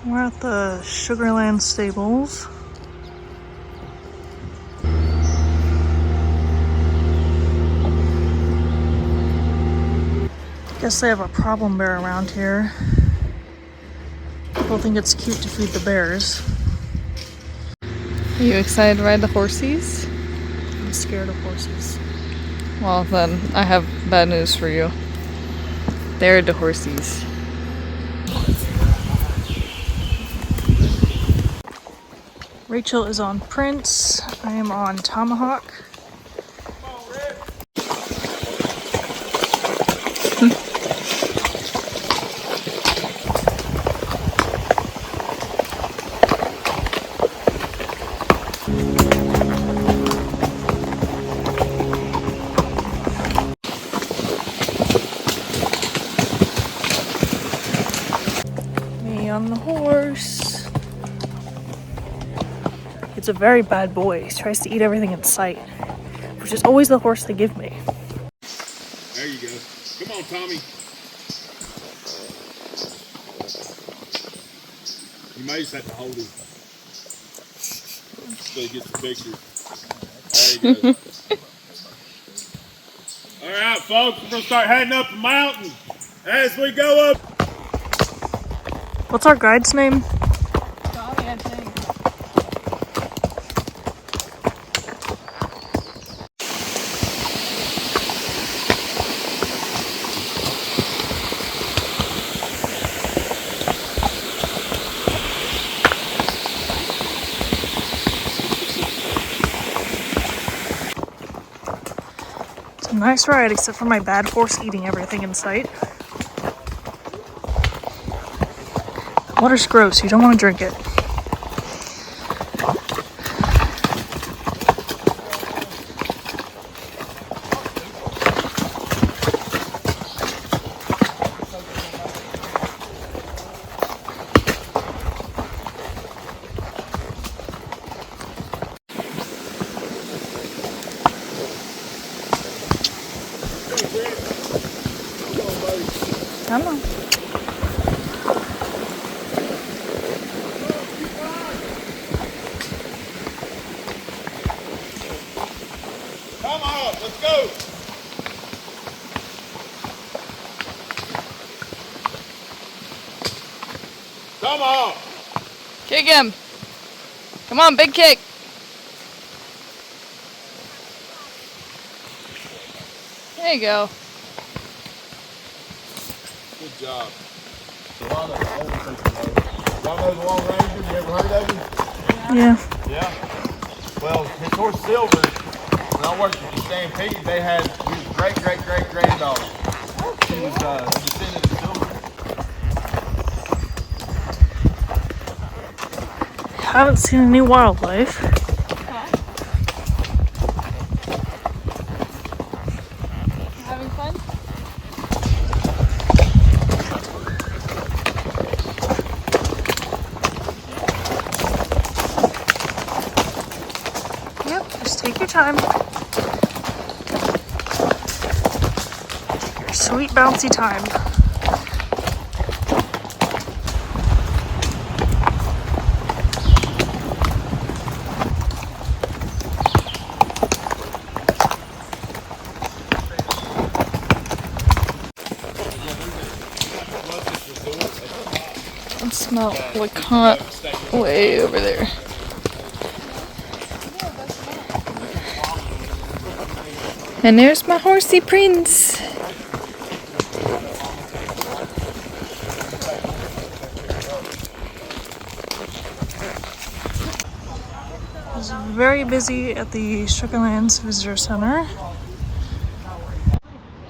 We're at the Sugarlands stables. Guess they have a problem bear around here. People think it's cute to feed the bears. Are you excited to ride the horsies? I'm scared of horses. Well, then I have bad news for you. They're the horsies. Rachel is on Prince. I am on Tomahawk. Me on the horse. It's a very bad boy. He tries to eat everything in sight, which is always the horse they give me. There you go. Come on, Tommy. You may just have to hold him so he gets the picture. There you go. All right, folks, we're going to start heading up the mountain as we go up. What's our guide's name? Johnny, I think. It's a nice ride, except for my bad horse eating everything in sight. Water's gross, you don't want to drink it. Come on. Come on, let's go. Come on. Kick him! Come on, big kick! There you go. Good job. Y'all know the Long Ranger? You ever heard of him? Yeah. Yeah. Well, his horse Silver, when I worked at the Stampede, they had his great-great-great-granddaughter. She was a descendant of Silver. Haven't seen any wildlife. Having fun? Yep, just take your time. Your sweet bouncy time. I smell LeConte way over there. And there's my horsey Prince. It's very busy at the Sugarlands Visitor Center.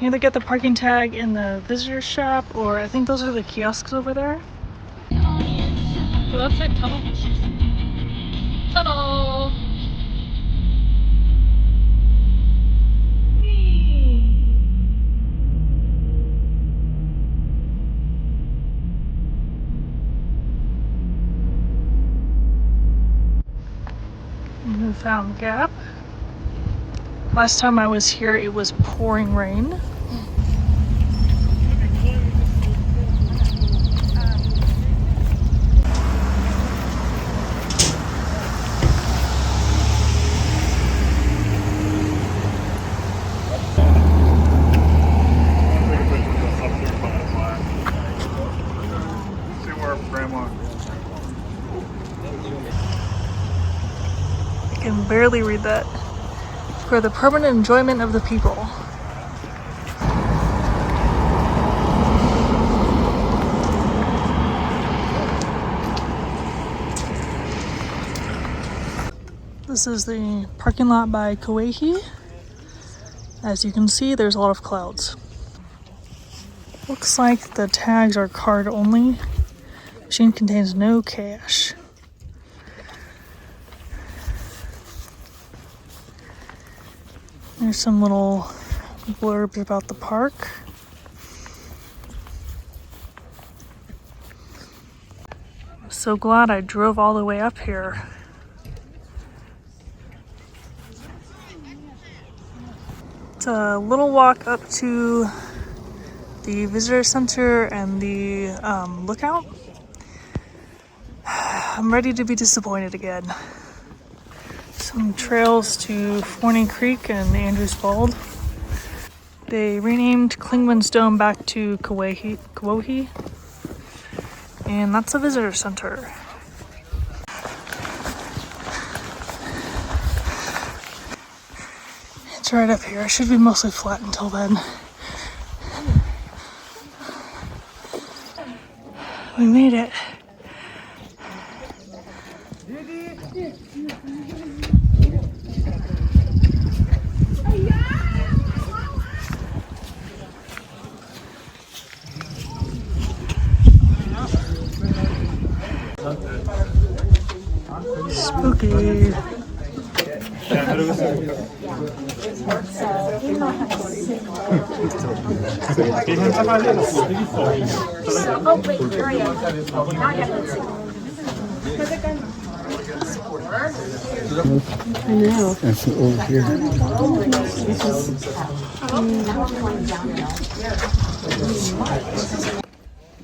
You either get the parking tag in the visitor shop, or I think those are the kiosks over there. Well, that's it, tunnel. Tunnel! Newfound Gap. Last time I was here, it was pouring rain. our grandma. I can barely read that. For the permanent enjoyment of the people. This is the parking lot by Kuwohi. As you can see, there's a lot of clouds. Looks like the tags are card only. Machine contains no cash. There's some little blurbs about the park. I'm so glad I drove all the way up here. It's a little walk up to the visitor center and the lookout. I'm ready to be disappointed again. Some trails to Forney Creek and Andrews Bald. They renamed Clingman's Dome back to Kuwohi, and that's a visitor center. It's right up here. It should be mostly flat until then. We made it. Spooky. Oh, wait, hurry up. Now I have to I know. That's over here.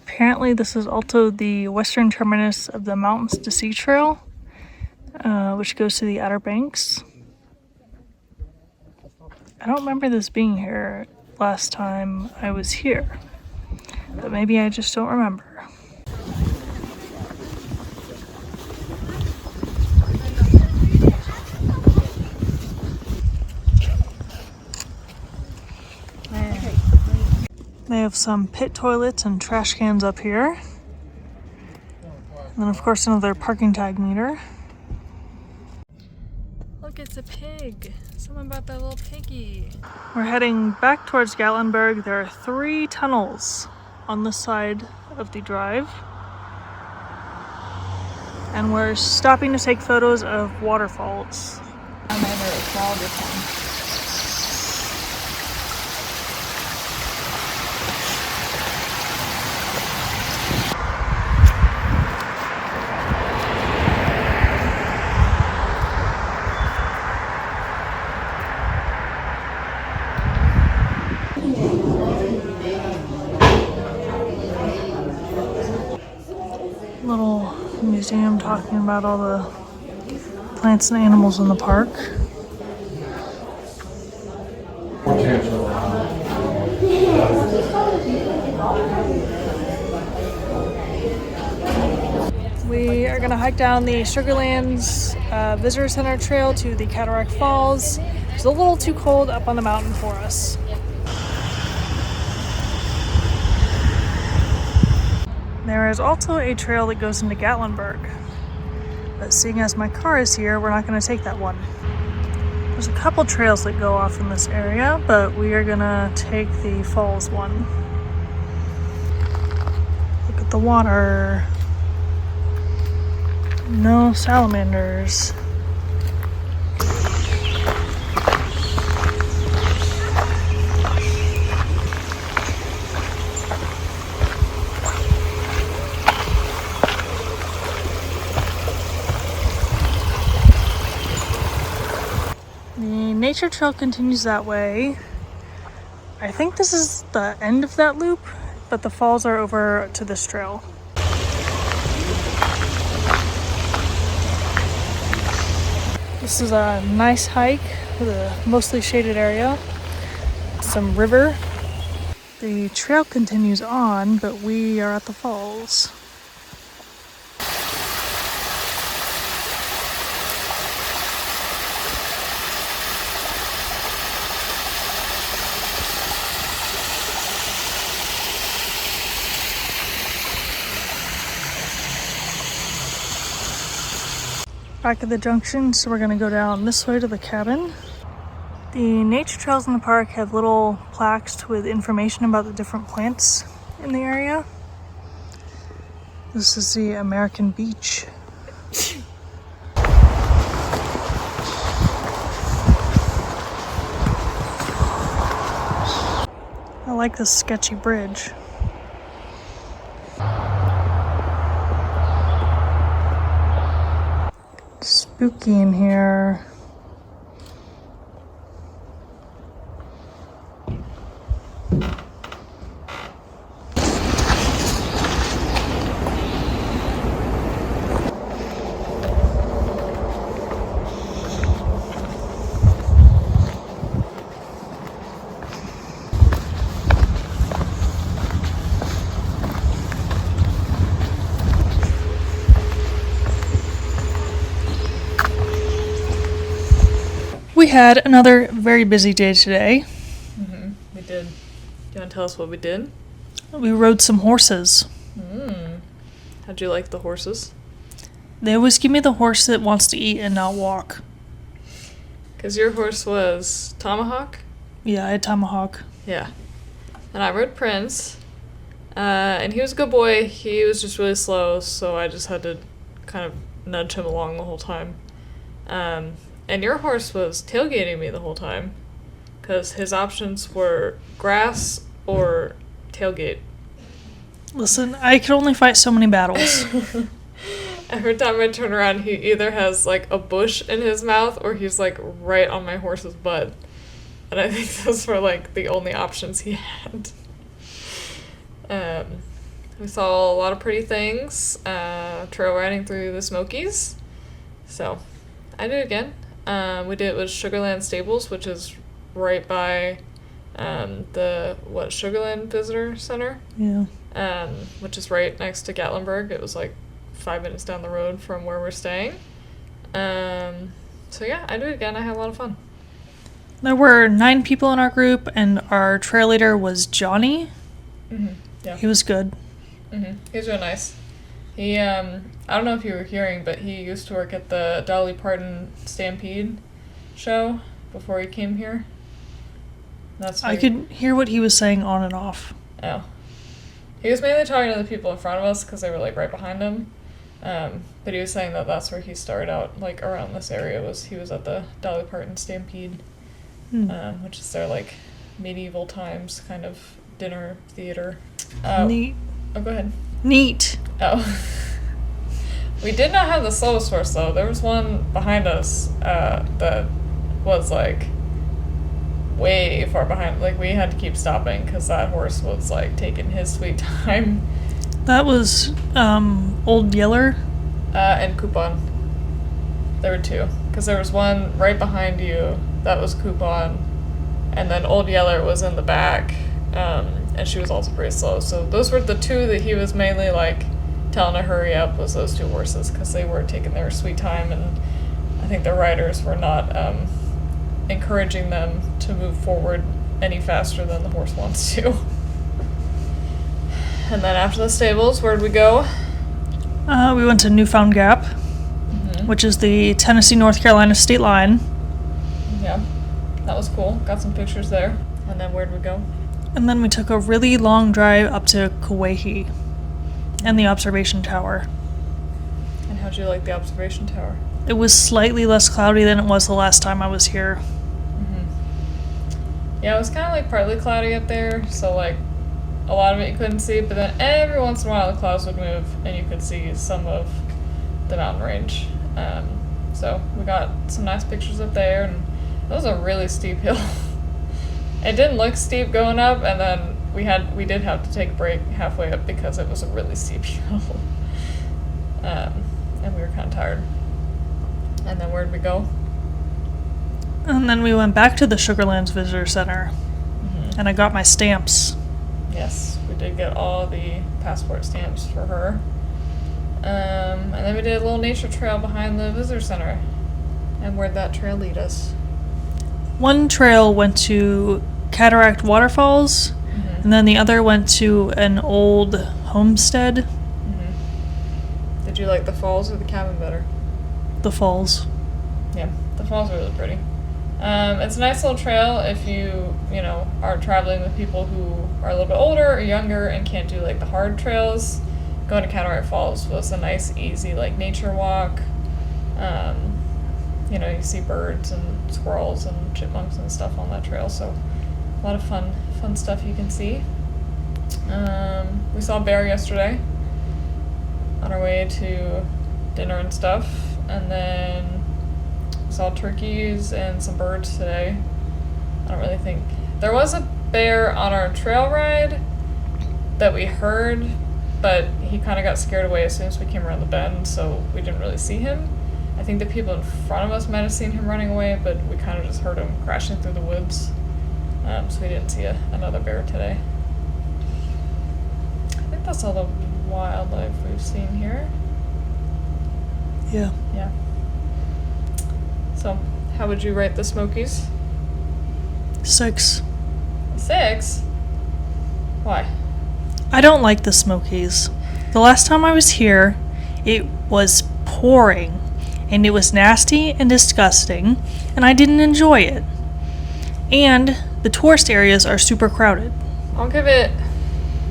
Apparently this is also the western terminus of the Mountains to Sea Trail, which goes to the Outer Banks. I don't remember this being here last time I was here, but maybe I just don't remember. They have some pit toilets and trash cans up here. And then of course another parking tag meter. Look, it's a pig. Someone bought that little piggy. We're heading back towards Gatlinburg. There are 3 tunnels on this side of the drive. And we're stopping to take photos of waterfalls. Little museum talking about all the plants and animals in the park. We are going to hike down the Sugarlands Visitor Center trail to the Cataract Falls. It's a little too cold up on the mountain for us. There is also a trail that goes into Gatlinburg, but seeing as my car is here, we're not going to take that one. There's a couple trails that go off in this area, but we are going to take the falls one. Look at the water. No salamanders. The nature trail continues that way. I think this is the end of that loop, but the falls are over to this trail. This is a nice hike with a mostly shaded area, some river. The trail continues on, but we are at the falls. Back at the junction, so we're gonna go down this way to the cabin. The nature trails in the park have little plaques with information about the different plants in the area. This is the American beech. I like this sketchy bridge. Spooky in here. We had another very busy day today. We did. Do you want to tell us what we did? We rode some horses. How'd you like the horses? They always give me the horse that wants to eat and not walk. Because your horse was Tomahawk? Yeah, I had Tomahawk. Yeah. And I rode Prince. And he was a good boy. He was just really slow, so I just had to kind of nudge him along the whole time. And your horse was tailgating me the whole time, because his options were grass or tailgate. Listen, I could only fight so many battles. Every time I turn around, he either has, like, a bush in his mouth, or he's, like, right on my horse's butt. And I think those were, like, the only options he had. We saw a lot of pretty things, trail riding through the Smokies. So, I do it again. We did it with Sugarlands Stables, which is right by the Sugarland Visitor Center. Yeah. Which is right next to Gatlinburg. It was like 5 minutes down the road from where we're staying. So yeah, I do it again. I had a lot of fun. There were 9 people in our group, and our trail leader was Johnny. Yeah. He was good. He was really nice. He, I don't know if you were hearing, but he used to work at the Dolly Parton Stampede show before he came here. I could hear what he was saying on and off. Oh. He was mainly talking to the people in front of us because they were, like, right behind him. But he was saying that that's where he started out, like, around this area. He was at the Dolly Parton Stampede, which is their, like, medieval times kind of dinner theater. Neat. Oh, go ahead. Neat. Oh. We did not have the slowest horse, though. There was one behind us that was, like, way far behind. Like, we had to keep stopping because that horse was, like, taking his sweet time. That was Old Yeller. And Coupon. There were 2. Because there was one right behind you that was Coupon, and then Old Yeller was in the back, and she was also pretty slow. So those were the 2 that he was mainly, like, telling to hurry up, was those 2 horses, because they were taking their sweet time, and I think the riders were not encouraging them to move forward any faster than the horse wants to. And then after the stables, where did we go? We went to Newfound Gap, which is the Tennessee-North Carolina state line. Yeah, that was cool. Got some pictures there. And then where did we go? And then we took a really long drive up to Kuwohi and the observation tower. And how'd you like the observation tower? It was slightly less cloudy than it was the last time I was here. Yeah, it was kind of like partly cloudy up there, so like a lot of it you couldn't see, but then every once in a while the clouds would move and you could see some of the mountain range. So we got some nice pictures up there, and it was a really steep hill. It didn't look steep going up, and then we did have to take a break halfway up because it was a really steep hill. And we were kind of tired. And then where'd we go? And then we went back to the Sugarlands Visitor Center, and I got my stamps. Yes, we did get all the passport stamps for her. And then we did a little nature trail behind the visitor center. And where'd that trail lead us? One trail went to Cataract Waterfalls, and then the other went to an old homestead. Did you like the falls or the cabin better? the falls. Yeah, the falls are really pretty. It's a nice little trail if you are traveling with people who are a little bit older or younger and can't do like the hard trails. Going to Cataract Falls was a nice, easy like nature walk. You see birds and squirrels and chipmunks and stuff on that trail, so a lot of fun stuff you can see. We saw a bear yesterday on our way to dinner and stuff, and then saw turkeys and some birds today. I don't really think there was a bear on our trail ride that we heard, but he kind of got scared away as soon as we came around the bend, so we didn't really see him. I think the people in front of us might have seen him running away, but we kind of just heard him crashing through the woods, so we didn't see another bear today. I think that's all the wildlife we've seen here. Yeah. Yeah. So, how would you rate the Smokies? 6. 6? Why? I don't like the Smokies. The last time I was here, it was pouring, and it was nasty and disgusting, and I didn't enjoy it. And the tourist areas are super crowded. I'll give it,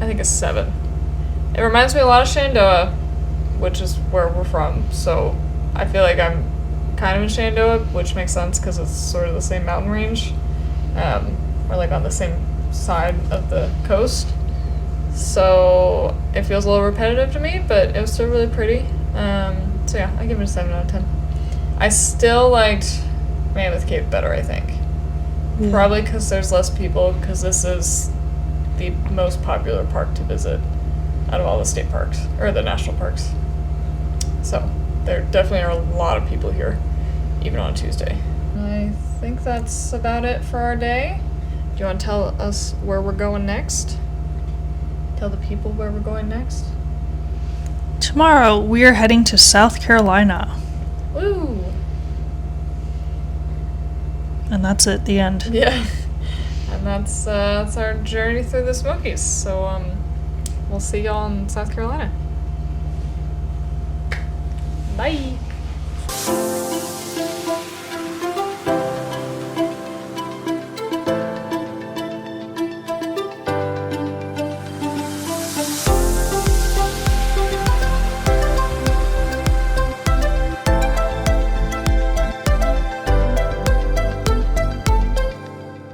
I think, a 7. It reminds me a lot of Shenandoah, which is where we're from, so I feel like I'm kind of in Shenandoah, which makes sense because it's sort of the same mountain range. We're like on the same side of the coast. So it feels a little repetitive to me, but it was still really pretty. So yeah, I give it a 7 out of 10. I still liked Mammoth Cave better, I think. Yeah. Probably because there's less people, because this is the most popular park to visit out of all the state parks, or the national parks. So there definitely are a lot of people here, even on Tuesday. I think that's about it for our day. Do you want to tell us where we're going next? Tell the people where we're going next? Tomorrow, we are heading to South Carolina. Woo! And that's it, the end. Yeah. And that's our journey through the Smokies. So we'll see y'all in South Carolina. Bye!